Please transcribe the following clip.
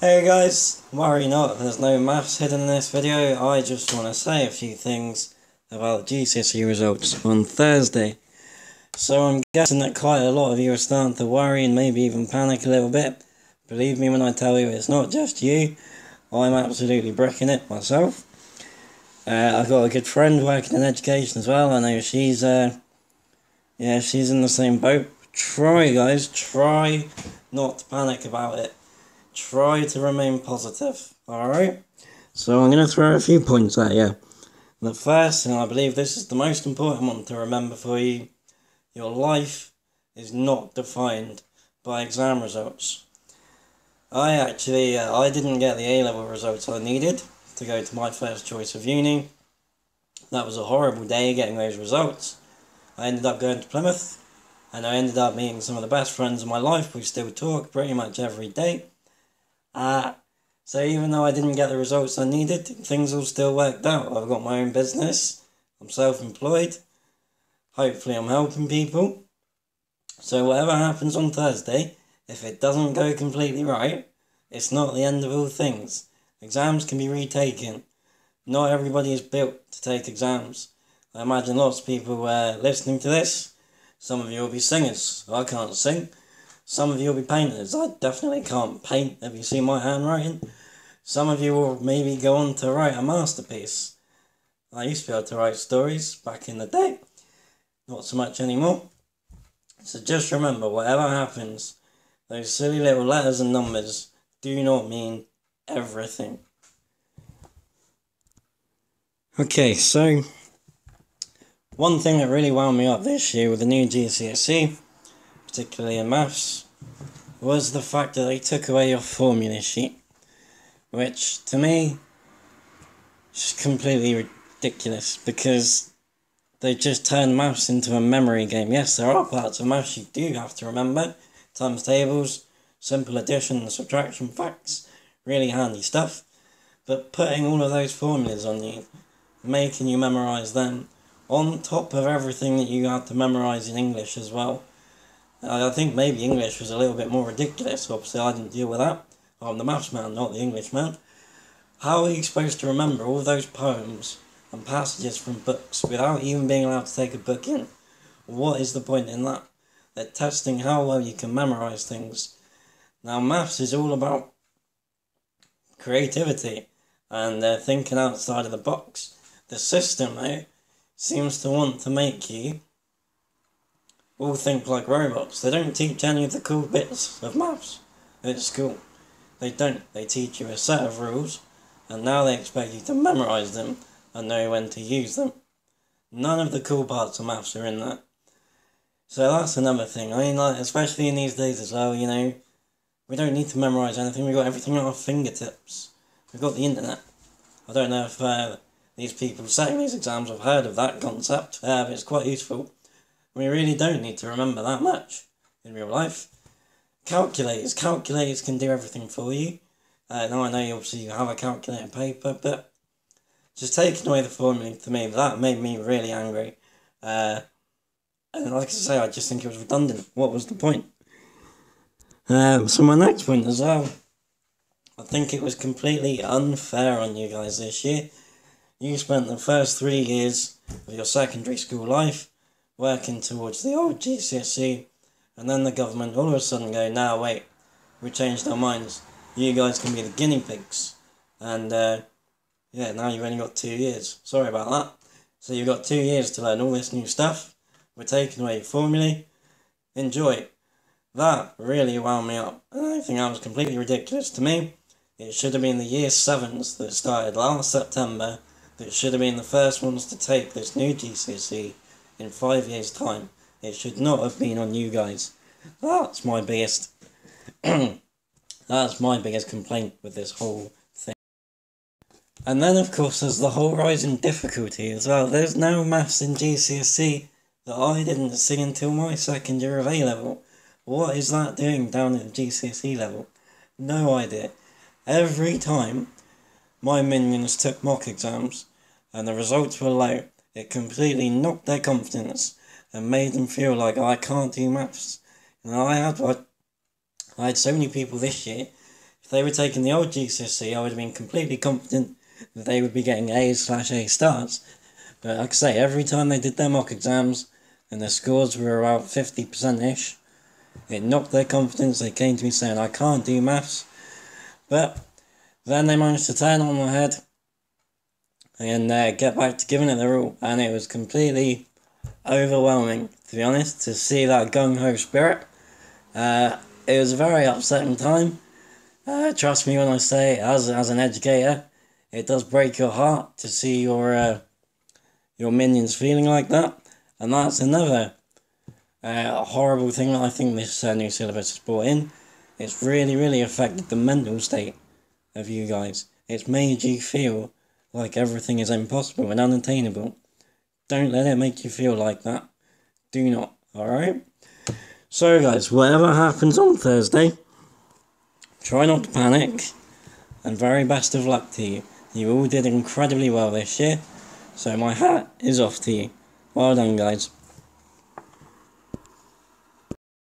Hey guys, worry not, there's no maths hidden in this video. I just want to say a few things about the GCSE results on Thursday. So I'm guessing that quite a lot of you are starting to worry and maybe even panic a little bit. Believe me when I tell you it's not just you. I'm absolutely bricking it myself. I've got a good friend working in education as well. I know she's she's in the same boat. Try guys, try not to panic about it. Try to remain positive, alright? So I'm going to throw a few points at you. The first, and I believe this is the most important one to remember for you, your life is not defined by exam results. I didn't get the A-level results I needed to go to my first choice of uni. That was a horrible day getting those results. I ended up going to Plymouth, and I ended up meeting some of the best friends of my life. We still talk pretty much every day. So even though I didn't get the results I needed, things all still worked out. I've got my own business, I'm self-employed, hopefully I'm helping people. So whatever happens on Thursday, if it doesn't go completely right, it's not the end of all things. Exams can be retaken. Not everybody is built to take exams. I imagine lots of people listening to this. Some of you will be singers. I can't sing. Some of you will be painters. I definitely can't paint. Have you seen my handwriting? Some of you will maybe go on to write a masterpiece. I used to be able to write stories back in the day. Not so much anymore. So just remember, whatever happens, those silly little letters and numbers do not mean everything. Okay, so one thing that really wound me up this year with the new GCSE, particularly in maths, was the fact that they took away your formula sheet, which to me is completely ridiculous because they just turned maths into a memory game. Yes, there are parts of maths you do have to remember, times tables, simple addition and subtraction facts, really handy stuff, but putting all of those formulas on you, making you memorise them, on top of everything that you had to memorise in English as well. I think maybe English was a little bit more ridiculous. Obviously I didn't deal with that. I'm the maths man, not the English man. How are you supposed to remember all those poems and passages from books without even being allowed to take a book in? What is the point in that? They're testing how well you can memorise things. Now maths is all about creativity and thinking outside of the box. The system, though, seems to want to make you all think like robots. They don't teach any of the cool bits of maths at school. They don't. They teach you a set of rules, and now they expect you to memorise them and know when to use them. None of the cool parts of maths are in there. So that's another thing. I mean, like, especially in these days as well, you know, we don't need to memorise anything. We've got everything at our fingertips. We've got the internet. I don't know if these people setting these exams have heard of that concept, but it's quite useful. We really don't need to remember that much in real life. Calculators can do everything for you. Now I know you obviously have a calculator paper, but just taking away the formula, to me, that made me really angry. And like I say, I just think it was redundant. What was the point? So my next point as well, I think it was completely unfair on you guys this year. You spent the first 3 years of your secondary school life working towards the old GCSE, and then the government all of a sudden go, nah, wait, we changed our minds, you guys can be the guinea pigs, and now you've only got 2 years, sorry about that, so you've got 2 years to learn all this new stuff, we're taking away your formulae, enjoy. That really wound me up, and I think that was completely ridiculous to me. It should have been the year 7s that started last September, that should have been the first ones to take this new GCSE, in 5 years' time. It should not have been on you guys. That's my biggest complaint with this whole thing. And then of course there's the whole rise in difficulty as well. There's no maths in GCSE that I didn't see until my second year of A level. What is that doing down at the GCSE level? No idea. Every time my minions took mock exams and the results were low, it completely knocked their confidence and made them feel like, oh, I can't do maths. You know, I had so many people this year they were taking the old GCSE, I would have been completely confident that they would be getting A/A stars. But like I say, every time they did their mock exams and their scores were about 50%-ish, it knocked their confidence. They came to me saying, I can't do maths. But then they managed to turn it on their head and get back to giving it their all. And it was completely overwhelming, to be honest, to see that gung-ho spirit. It was a very upsetting time. Trust me when I say, as an educator, it does break your heart to see your minions feeling like that. And that's another horrible thing that I think this new syllabus has brought in. It's really, really affected the mental state of you guys. It's made you feel like everything is impossible and unattainable. Don't let it make you feel like that. Do not, alright? So guys, whatever happens on Thursday, try not to panic, and very best of luck to you. You all did incredibly well this year, so my hat is off to you. Well done, guys.